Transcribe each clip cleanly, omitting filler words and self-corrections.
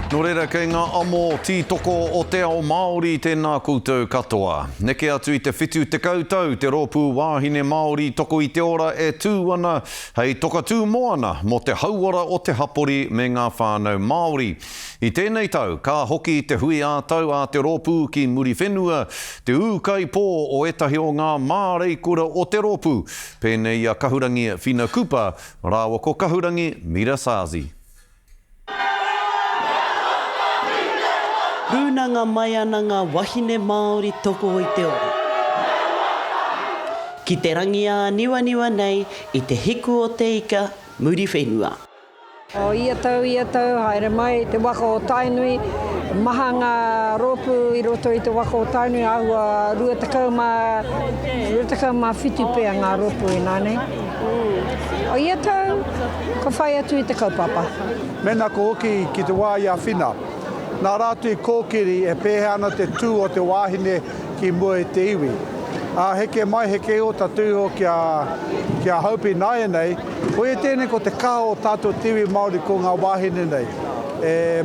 Nō reira kei ngā amo tītoko o te ao Māori tēnā koutou katoa. Neke atu i te whitu te kautau, te rōpū wāhine Māori toko i te ora e tū ana, hei toka tū moana mo te hauara o te hapori me ngā whānau Māori. I tēnei tau, ka hoki te hui ātau a te rōpū ki muri whenua, te ūkai pō o etahi o ngā māreikura o te rōpū. Pēnei a kahurangi Whina Kupa, rāua ko kahurangi Mira Sazi. Runanga mai ana ngā wahine Māori toko i te ora. Ki te rangi a niwa nei i te hiku o te ika muri whenua. Ia tau, haere mai te waka o Tainui, maha ngā rōpū i roto i te waka o Tainui, ahua rua takau mā whitu pēr ngā rōpū i nānei. Ia tau, ka whai atu i te kaupapa. Mena ko hoki ki te wā ia whina. Nā rātu i kōkiri e pēhe ana te tū o te wāhine ki mua i te iwi. Heke mai heke o ta tūho kia haupi nai nei, o e tēnei ko te kaho o tātou te iwi Māori ko ngā wāhine nei.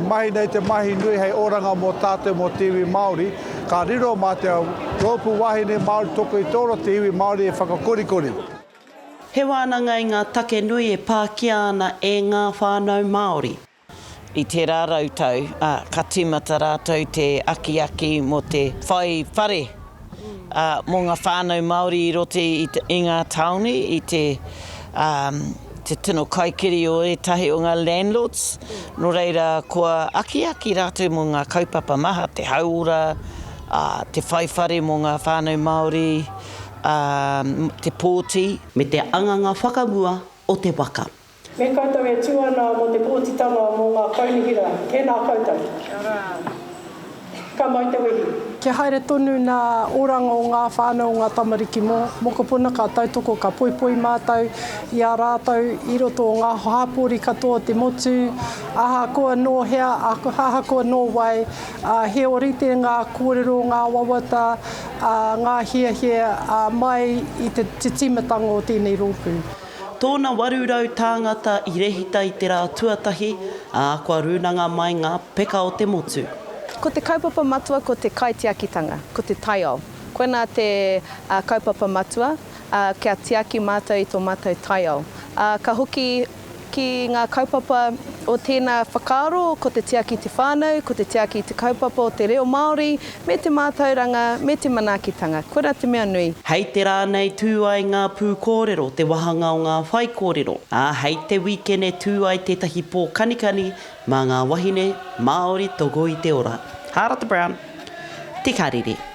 Mahi nei te mahi nui hei oranga mō tātou mō te iwi Māori, ka riro mā te rōpū wāhine Māori toko i tōro te iwi Māori e whakakorikori. He wānanga i ngā take nui e pākia ana e ngā whānau Māori. I te rārau tau, ka tīmata rātou te aki mo te whai whare mō ngā whānau Māori i rote i ngā taone, i te tino kaikiri o etahi o ngā landlords. Nō reira, kua aki rātou mō ngā kaupapa maha, te hauora, te whai whare mō ngā whānau Māori, te pōti. Me te anganga whakamua o te waka. Me koutou e tūana mo te pōtitanga mō ngā kaunihira. Kēnā koutou. Ka mai te wehi. Ke haere tonu nā oranga o ngā whānau o ngā tamariki mō. Moko puna ka tautoko ka poipoi mātou i a rātou i roto o ngā hāpori katoa te motu. Aha koa no hea, aha koa no wai. He orite ngā kōrero, ngā wawata, ngā hia mai i te timatanga o tēnei rōpū. Tōna warurau tāngata i rehita i te rā tuatahi, kua runanga mai ngā peka o te motu. Ko te kaupapa matua, ko te kaitiakitanga, ko te taiao. Koena te kaupapa matua, kia tiaki mātou i tō mātou taiao. Ka hoki ki ngā kaupapa o tēnā whakaaro, ko te tiaki te whānau, ko te tiaki te kaupapa o te reo Māori, me te mātauranga, me te manaakitanga. Koera te mea nui. Hei te rānei tū ai ngā pū kōrero, te wahanga o ngā whai kōrero. Hei te wikene tū ai tētahi pō kanikani mā ngā wahine Māori toko i te ora. Harata Brown, Te Karere.